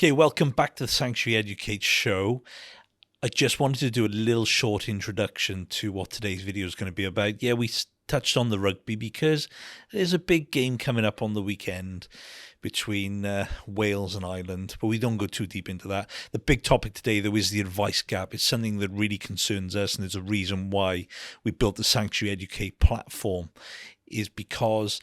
Okay, welcome back to the Sanctuary Educate show. I just wanted to do a little short introduction to what today's video is going to be about. Yeah, we touched on the rugby because there's a big game coming up on the weekend between Wales and Ireland, but we don't go too deep into that. The big topic today, though, is the advice gap. It's something that really concerns us, and there's a reason why we built the Sanctuary Educate platform, is because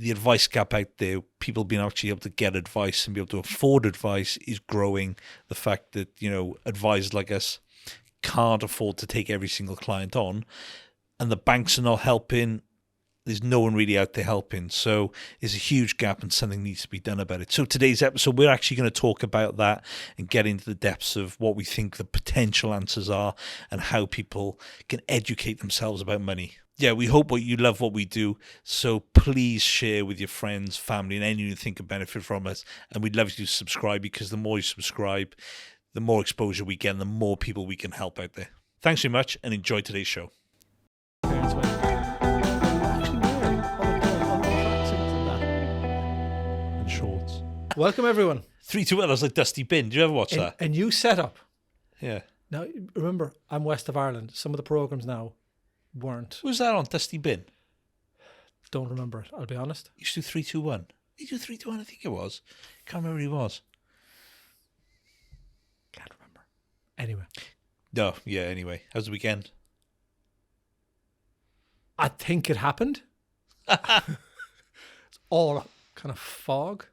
the advice gap out there, people being actually able to get advice and be able to afford advice, is growing. The fact that, advisors like us can't afford to take every single client on, and the banks are not helping. There's no one really out there helping. So there's a huge gap and something needs to be done about it. So today's episode, we're actually going to talk about that and get into the depths of what we think the potential answers are and how people can educate themselves about money. Yeah, we hope you love what we do. So please share with your friends, family, and anyone you think can benefit from us. And we'd love you to subscribe, because the more you subscribe, the more exposure we get and the more people we can help out there. Thanks very much and enjoy today's show. And shorts. Welcome, everyone. 3, 2, 1. I was like Dusty Bin. Do you ever watch that? A new setup. Yeah. Now, remember, I'm west of Ireland. Some of the programmes now weren't. Who's that on? Dusty Bin? Don't remember it, I'll be honest. You used to do 3, 2, 1. You do 3, 2, 1, I think it was. Can't remember who he was. Can't remember. Anyway. No, yeah, anyway. How's the weekend? I think it happened. It's all kind of fog.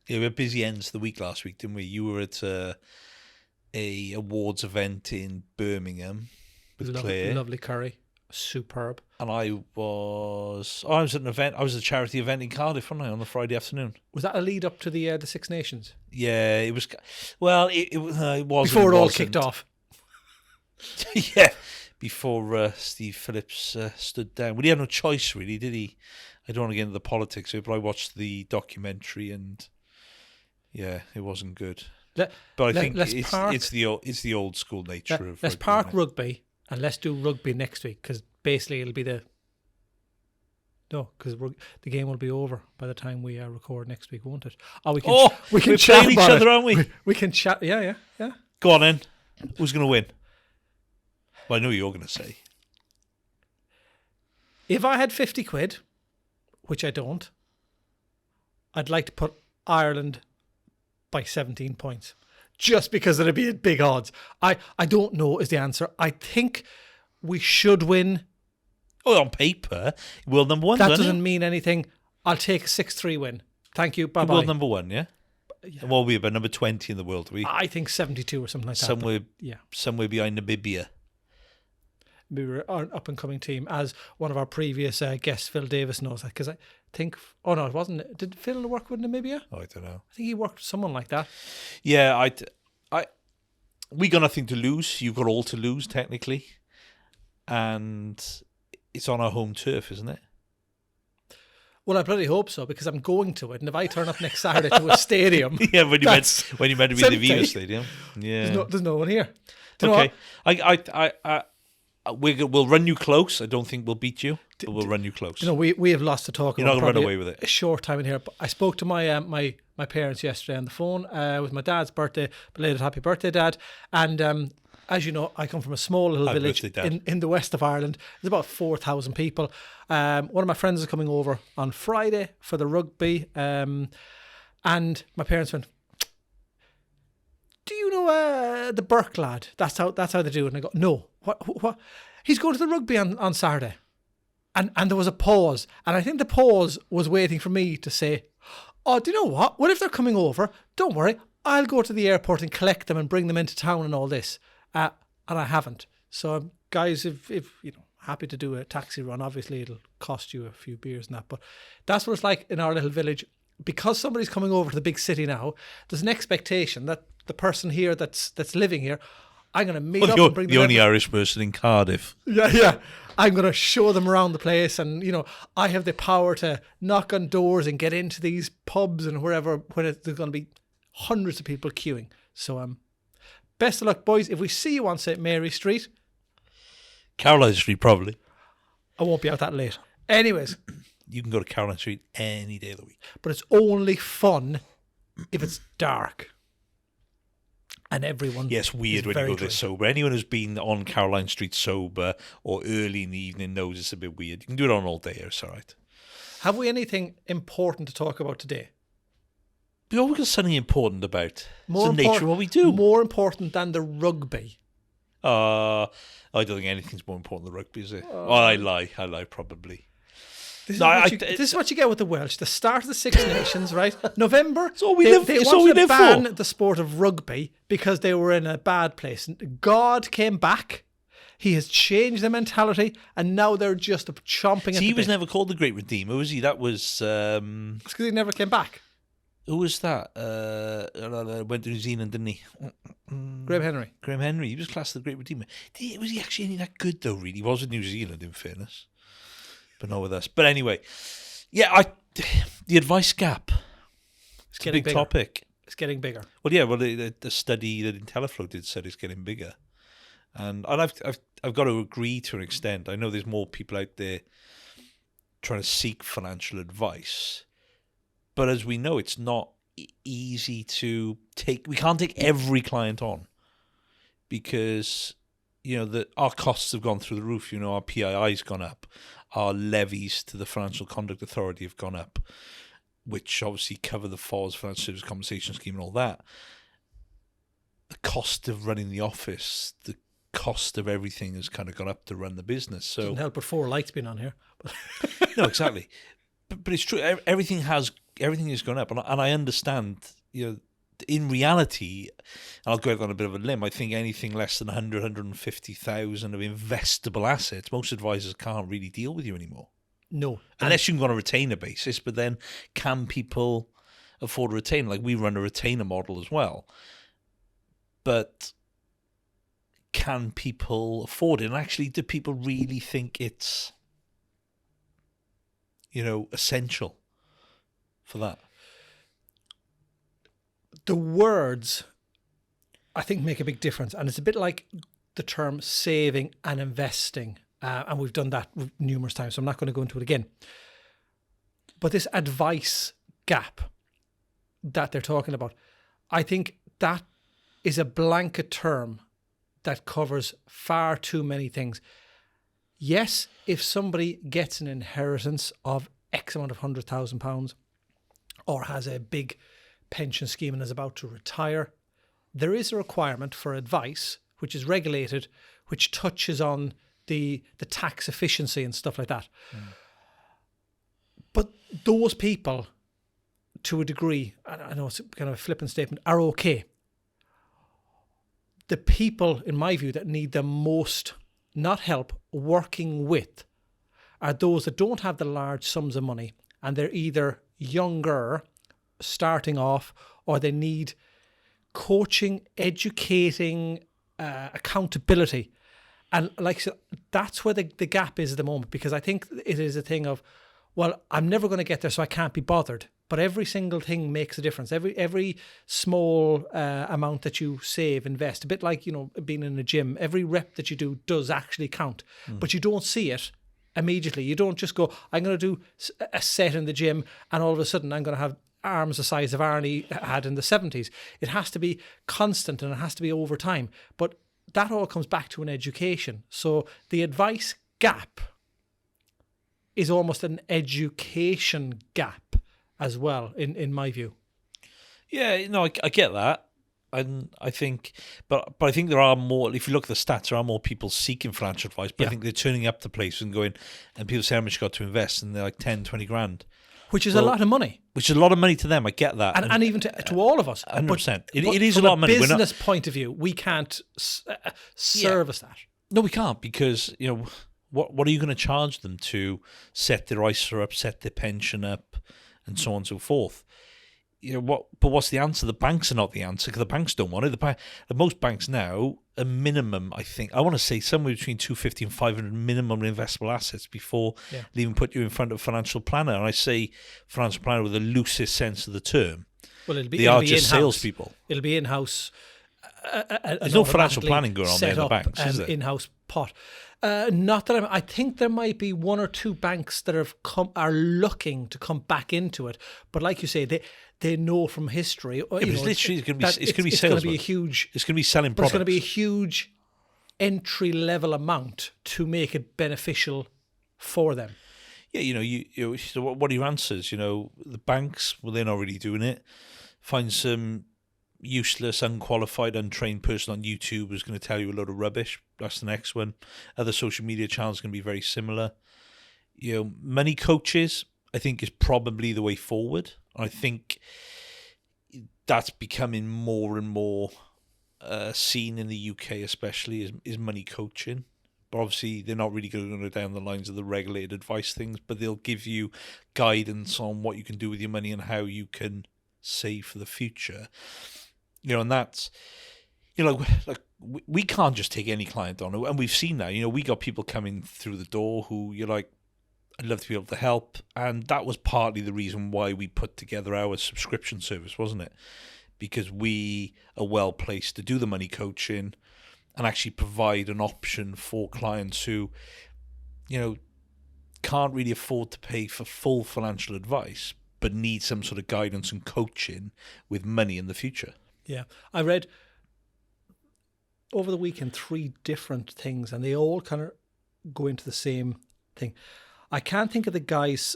Yeah, we had busy ends to the week last week, didn't we? You were at a awards event in Birmingham with Claire. Lovely curry. Superb. And I was at an event. I was at a charity event in Cardiff, wasn't I, on a Friday afternoon? Was that a lead up to the Six Nations? Yeah, it was. Well, it was before it all kicked off. Yeah, before Steve Phillips stood down. Well, he had no choice, really, did he? I don't want to get into the politics of it, but I watched the documentary, and yeah, it wasn't good. But I think it's the old school nature of rugby. Let's park rugby and let's do rugby next week, because basically it'll be the game will be over by the time we record next week, won't it? Oh, we can chat each about other, it. aren't we? We can chat. Yeah. Go on then. Who's going to win? Well, I know you're going to say. If I had 50 quid, which I don't, I'd like to put Ireland by 17 points. Just because it'd be at big odds. I don't know is the answer. I think we should win. Oh, on paper, world number one. That doesn't mean anything. I'll take a 6-3 win. Thank you. Bye-bye. World number one, yeah? Yeah. What will we be about number 20 in the world? I think 72 or something like that. Yeah. Somewhere behind Namibia. We were an up-and-coming team, as one of our previous guests, Phil Davis, knows that, because I think... Oh, no, it wasn't... Did Phil work with Namibia? Oh, I don't know. I think he worked with someone like that. Yeah, we got nothing to lose. You've got all to lose, technically. And it's on our home turf, isn't it? Well, I bloody hope so, because I'm going to it. And if I turn up next Saturday to a stadium... Yeah, when you meant to be in the Viva Stadium. Yeah. There's no one here. Okay. We'll run you close. I don't think we'll beat you, but we'll run you close. We have lots to talk about. You're not going to run away with it. A short time in here. But I spoke to my my parents yesterday on the phone. It was my dad's birthday. Belated happy birthday, Dad. And as you know, I come from a small little village in the west of Ireland. There's about 4,000 people. One of my friends is coming over on Friday for the rugby. And my parents went, "Do you know the Burke lad? That's how they do it." And I go, "No. What? He's going to the rugby on Saturday." And there was a pause. And I think the pause was waiting for me to say, "Oh, do you know what? What if they're coming over? Don't worry. I'll go to the airport and collect them and bring them into town and all this." And I haven't. So, guys, if happy to do a taxi run. Obviously, it'll cost you a few beers and that. But that's what it's like in our little village. Because somebody's coming over to the big city now, there's an expectation that the person here that's living here, I'm going to meet up and bring them. The only Irish person in Cardiff. Yeah. I'm going to show them around the place, and I have the power to knock on doors and get into these pubs and wherever when there's going to be hundreds of people queuing. So best of luck, boys. If we see you on St. Mary Street, Caroline Street, probably. I won't be out that late. Anyways, you can go to Caroline Street any day of the week, but it's only fun if it's dark. and everyone. Yes, weird when you go there sober. Anyone who's been on Caroline Street sober or early in the evening knows it's a bit weird. You can do it on all day, it's all right. Have we anything important to talk about today? We always got something important about. It's the nature of what we do. More important than the rugby. I don't think anything's more important than rugby, is it? I lie, probably. This is what you get with the Welsh. The start of the Six Nations, right? November. They wanted to ban the sport of rugby because they were in a bad place. God came back. He has changed their mentality, and now they're just chomping at the bit. He was never called the Great Redeemer, was he? That was... It's because he never came back. Who was that? Went to New Zealand, didn't he? Graham Henry. Graham Henry. He was classed the Great Redeemer. Was he actually any that good, though, really? He was in New Zealand, in fairness. But not with us. But anyway, yeah, the advice gap. It's a big topic. It's getting bigger. Well, yeah. Well, the study that Intelliflo did said it's getting bigger, and I've got to agree to an extent. I know there's more people out there trying to seek financial advice, but as we know, it's not easy to take. We can't take every client on because our costs have gone through the roof. Our PII's gone up. Our levies to the Financial Conduct Authority have gone up, which obviously cover the FOS, Financial Service Compensation Scheme, and all that. The cost of running the office, the cost of everything has kind of gone up to run the business. So doesn't help but 4 lights being on here. No, exactly. But it's true. Everything has gone up, and I understand. In reality, I'll go out on a bit of a limb. I think anything less than 100, 150,000 of investable assets, most advisors can't really deal with you anymore. No. Unless you can go on a retainer basis, but then can people afford a retainer? Like we run a retainer model as well. But can people afford it? And actually, do people really think it's, essential for that? The words, I think, make a big difference. And it's a bit like the term saving and investing. And we've done that numerous times, so I'm not going to go into it again. But this advice gap that they're talking about, I think that is a blanket term that covers far too many things. Yes, if somebody gets an inheritance of X amount of £100,000 or has a big pension scheme and is about to retire, there is a requirement for advice which is regulated, which touches on the tax efficiency and stuff like that. But those people, to a degree, I know it's kind of a flippant statement, are okay. The people, in my view, that need the most, not help, working with, are those that don't have the large sums of money, and they're either younger, starting off, or they need coaching, educating, accountability. And like I said, that's where the gap is at the moment, because I think it is a thing of, well, I'm never going to get there, so I can't be bothered. But every single thing makes a difference. Every small amount that you save, invest, a bit like, being in a gym, every rep that you do does actually count, but you don't see it immediately. You don't just go, I'm going to do a set in the gym and all of a sudden I'm going to have arms the size of Arnie had in the 70s. It has to be constant and it has to be over time. But that all comes back to an education. So the advice gap is almost an education gap as well, in my view. Yeah, no, I get that. And I think, but I think there are more, if you look at the stats, there are more people seeking financial advice, but I think they're turning up to places and going, and people say how much you got to invest, and they're like 10, 20 grand. Which is a lot of money. Which is a lot of money to them, I get that. And even to all of us. 100%. It is a lot of money. From a business point of view, we can't service that. No, we can't, because, what are you going to charge them to set their ISA up, set their pension up, and so on and so forth? But what's the answer? The banks are not the answer, because the banks don't want it. Most banks now, a minimum, I want to say somewhere between 250 and 500 minimum investable assets before they even put you in front of a financial planner. And I say financial planner with the loosest sense of the term. Well, they are just salespeople. It'll be in-house. There's no financial planning going on there in the banks, is there? In-house pot. Not that I think there might be one or two banks that are looking to come back into it. But like you say, they know from history. Or, it's literally going to be sales. It's going to be a huge. It's going to be selling products. products. It's going to be a huge entry level amount to make it beneficial for them. Yeah, you so what are your answers? The banks, well, they're not really doing it. Find some useless, unqualified, untrained person on YouTube who's going to tell you a load of rubbish. That's the next one. Other social media channels are going to be very similar. Money coaches, I think, is probably the way forward. I think that's becoming more and more seen in the UK, especially, is money coaching. But obviously, they're not really going to go down the lines of the regulated advice things, but they'll give you guidance on what you can do with your money and how you can save for the future. And that's, like we can't just take any client on, and we've seen that. We got people coming through the door who you're like, I'd love to be able to help, and that was partly the reason why we put together our subscription service, wasn't it? Because we are well placed to do the money coaching and actually provide an option for clients who, can't really afford to pay for full financial advice, but need some sort of guidance and coaching with money in the future. Yeah. I read over the weekend 3 different things, and they all kind of go into the same thing. I can't think of the guy's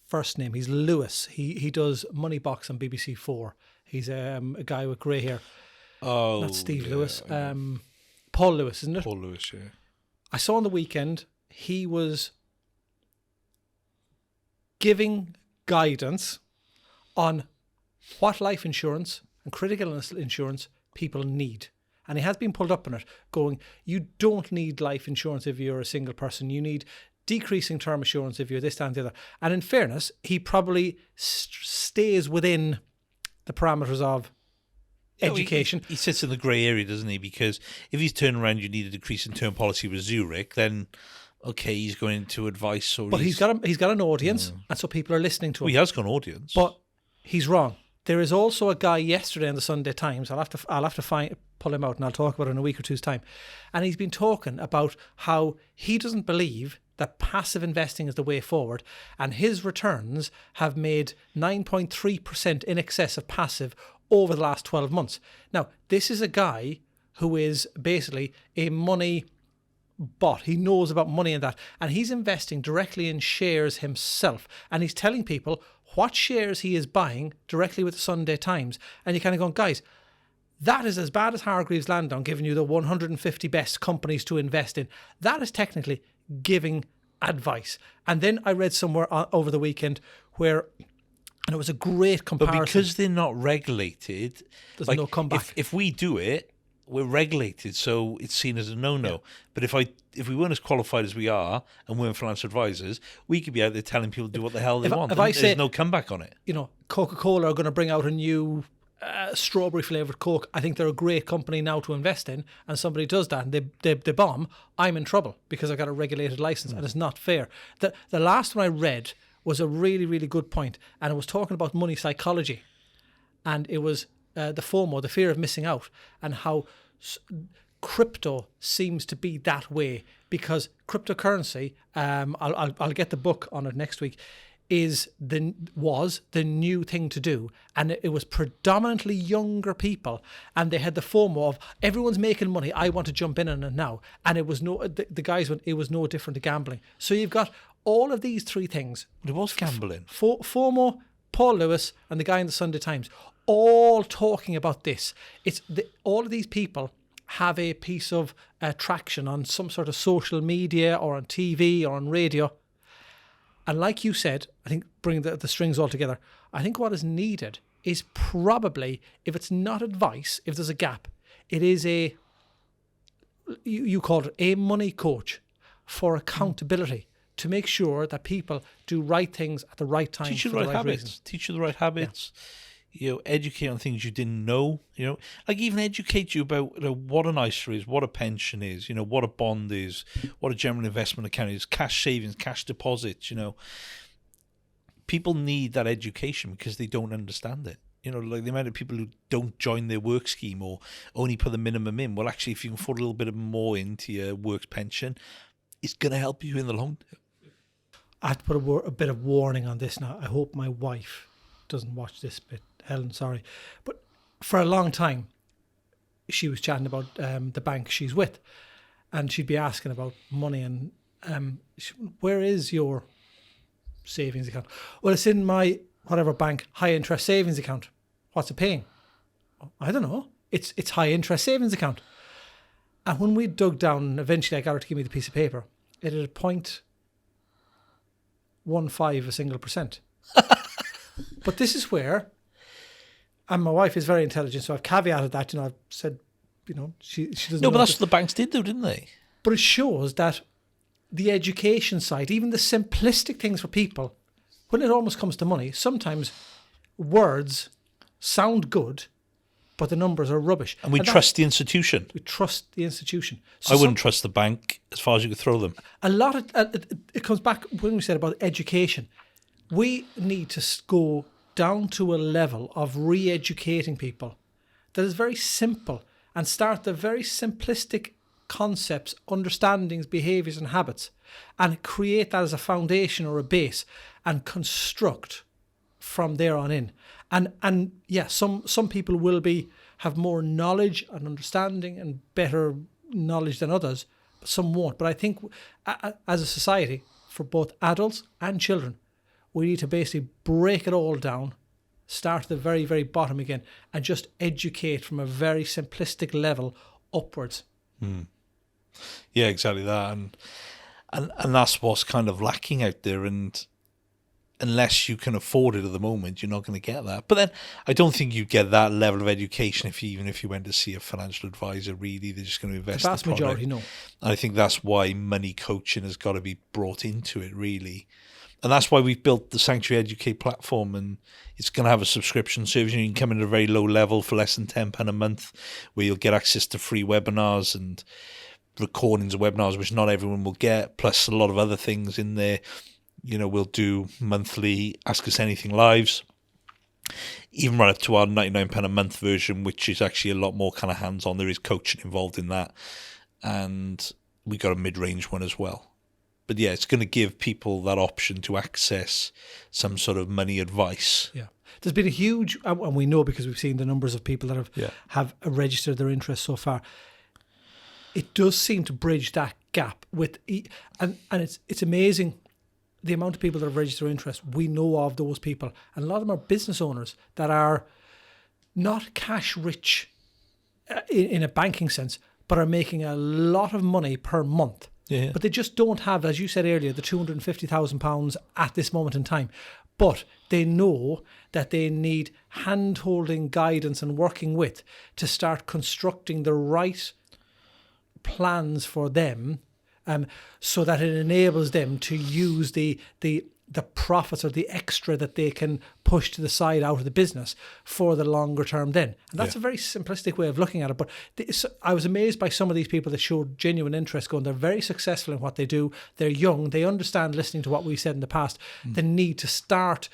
first name. He's Lewis. He does Money Box on BBC 4. He's a guy with grey hair. Oh, not Steve Lewis. Paul Lewis, isn't it? Paul Lewis, yeah. I saw on the weekend he was giving guidance on what life insurance and critical illness insurance people need. And he has been pulled up on it, going, you don't need life insurance if you're a single person. You need decreasing term assurance if you're this, that, and the other. And in fairness, he probably stays within the parameters of education. He sits in the grey area, doesn't he? Because if he's turning around, you need a decrease in term policy with Zurich, then okay, he's going into advice. Or but he's got an audience, and so people are listening to him. Well, he has got an audience, but he's wrong. There is also a guy yesterday in the Sunday Times. I'll have to pull him out, and I'll talk about it in a week or two's time. And he's been talking about how he doesn't believe that passive investing is the way forward, and his returns have made 9.3% in excess of passive over the last 12 months. Now, this is a guy who is basically a money bot. He knows about money and that, and he's investing directly in shares himself, and he's telling people what shares he is buying directly with the Sunday Times. And you're kind of going, guys, that is as bad as Hargreaves Landon giving you the 150 best companies to invest in. That is technically giving advice. And then I read somewhere over the weekend where, and it was a great comparison. But because they're not regulated, there's no comeback. If we do it, we're regulated, so it's seen as a no-no. Yeah. But if we weren't as qualified as we are and weren't financial advisors, we could be out there telling people to do what the hell they want. There's no comeback on it. Coca-Cola are going to bring out a new strawberry flavoured Coke. I think they're a great company now to invest in, and somebody does that and they bomb, I'm in trouble because I've got a regulated licence, and it's not fair. The last one I read was a really, really good point, and it was talking about money psychology, and it was the FOMO, the fear of missing out, and how crypto seems to be that way, because cryptocurrency, I'll get the book on it next week, was the new thing to do, and it was predominantly younger people, and they had the FOMO of everyone's making money, I want to jump in on it now, and it was the guys went, it was no different to gambling. So you've got all of these 3 things. It was gambling. FOMO, Paul Lewis, and the guy in the Sunday Times, all talking about this. All of these people have a piece of traction on some sort of social media or on TV or on radio. And like you said, I think bring the strings all together, I think what is needed is probably, if it's not advice, if there's a gap, it is you called it a money coach for accountability, to make sure that people do right things at the right time. Teach you the right habits. Teach you the right habits. Yeah. Educate on things you didn't know. Like even educate you about what an ISA is, what a pension is, what a bond is, what a general investment account is, cash savings, cash deposits. People need that education because they don't understand it. Like the amount of people who don't join their work scheme or only put the minimum in. Well, actually, if you can afford a little bit more into your work pension, it's going to help you in the long term. I have to put a bit of warning on this now. I hope my wife doesn't watch this bit, Helen, sorry. But for a long time, she was chatting about the bank she's with, and she'd be asking about money and where is your savings account? Well, it's in my whatever bank high interest savings account. What's it paying? I don't know. It's high interest savings account. And when we dug down, eventually I got her to give me the piece of paper. It had 0.15 a single percent. But this is where, and my wife is very intelligent, so I've caveated that. I've said, she doesn't. No, but that's what the banks did, though, didn't they? But it shows that the education side, even the simplistic things for people, when it almost comes to money, sometimes words sound good, but the numbers are rubbish. And we trust the institution. We trust the institution. So I wouldn't trust the bank as far as you could throw them. A lot of it comes back when we said about education. We need to go down to a level of re-educating people that is very simple and start the very simplistic concepts, understandings, behaviours and habits, and create that as a foundation or a base and construct from there on in. And yeah, some people will have more knowledge and understanding and better knowledge than others, but some won't. But I think as a society, for both adults and children, we need to basically break it all down, start at the very, very bottom again, and just educate from a very simplistic level upwards. Yeah, exactly that. And that's what's kind of lacking out there. And unless you can afford it at the moment, you're not going to get that. But then I don't think you get that level of education even if you went to see a financial advisor. Really, they're just going to invest. The vast majority, no. And I think that's why money coaching has got to be brought into it, really. And that's why we've built the Sanctuary Educate platform, and it's going to have a subscription service. You can come in at a very low level for less than £10 a month, where you'll get access to free webinars and recordings of webinars, which not everyone will get, plus a lot of other things in there. We'll do monthly Ask Us Anything lives, even right up to our £99 a month version, which is actually a lot more kind of hands-on. There is coaching involved in that. And we got a mid-range one as well. But yeah, it's going to give people that option to access some sort of money advice. Yeah. There's been a huge, and we know because we've seen the numbers of people that have registered their interest so far. It does seem to bridge that gap with, and it's amazing the amount of people that have registered interest. We know of those people, and a lot of them are business owners that are not cash rich in a banking sense, but are making a lot of money per month. Yeah. But they just don't have, as you said earlier, the £250,000 at this moment in time. But they know that they need hand-holding guidance and working with to start constructing the right plans for them, so that it enables them to use the profits or the extra that they can push to the side out of the business for the longer term then. And that's a very simplistic way of looking at it. But I was amazed by some of these people that showed genuine interest, going, they're very successful in what they do. They're young. They understand, listening to what we said in the past, the need to start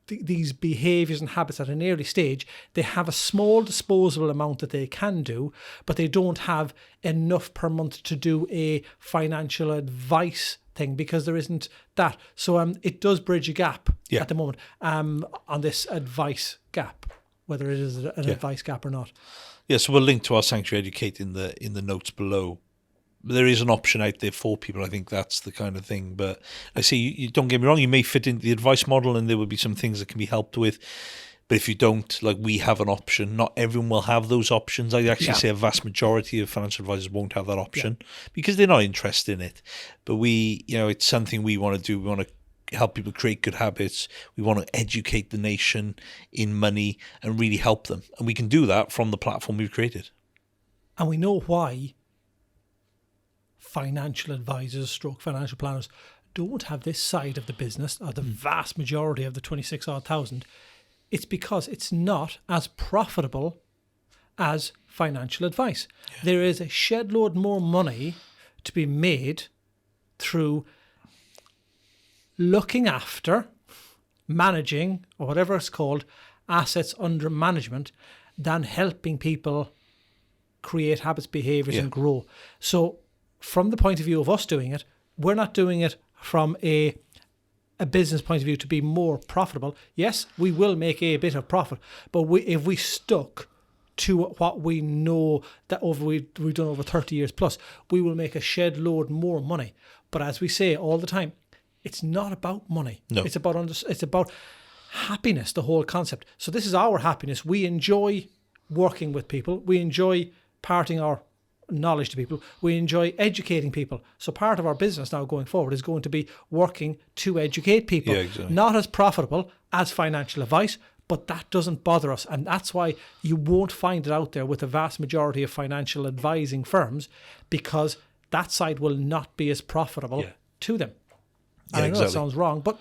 these behaviours and habits at an early stage. They have a small disposable amount that they can do, but they don't have enough per month to do a financial advice thing because there isn't that. So it does bridge a gap at the moment on this advice gap, whether it is an advice gap or not. Yeah, so we'll link to our Sanctuary Educate in the notes below. There is an option out there for people. I think that's the kind of thing. But I say, you don't get me wrong, you may fit into the advice model and there will be some things that can be helped with. But if you don't, like, we have an option. Not everyone will have those options. I actually say a vast majority of financial advisors won't have that option because they're not interested in it. But we, it's something we want to do. We want to help people create good habits. We want to educate the nation in money and really help them. And we can do that from the platform we've created. And we know why financial advisors, financial planners, don't have this side of the business, or the vast majority of the 26,000. It's because it's not as profitable as financial advice. Yeah. There is a shed load more money to be made through looking after, managing, or whatever it's called, assets under management than helping people create habits, behaviours and grow. So from the point of view of us doing it, we're not doing it from a a business point of view to be more profitable, yes, we will make a bit of profit. But if we stuck to what we know that we've done over 30 years plus, we will make a shed load more money. But as we say all the time, it's not about money. No. It's about happiness, the whole concept. So this is our happiness. We enjoy working with people. We enjoy imparting our knowledge to people. We enjoy educating people. So part of our business now going forward is going to be working to educate people. Yeah, exactly. Not as profitable as financial advice, but that doesn't bother us. And that's why you won't find it out there with the vast majority of financial advising firms, because that side will not be as profitable to them. And I know that sounds wrong, but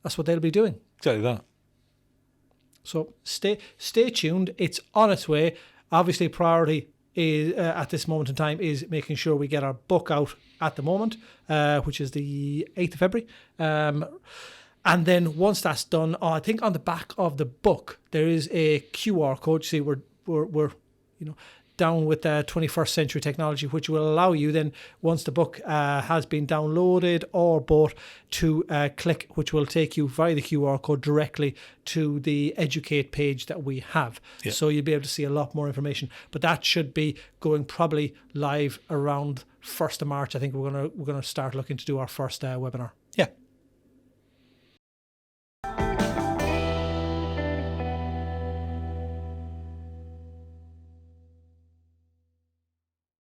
that's what they'll be doing. Exactly that. So stay tuned. It's on its way. Obviously, priority is at this moment in time is making sure we get our book out at the moment, which is the 8th of February. And then once that's done, I think on the back of the book there is a QR code. See, we're down with 21st century technology, which will allow you then, once the book has been downloaded or bought, to click, which will take you via the QR code directly to the educate page that we have. Yeah. So you'll be able to see a lot more information. But that should be going probably live around 1st of March. I think we're gonna start looking to do our first webinar.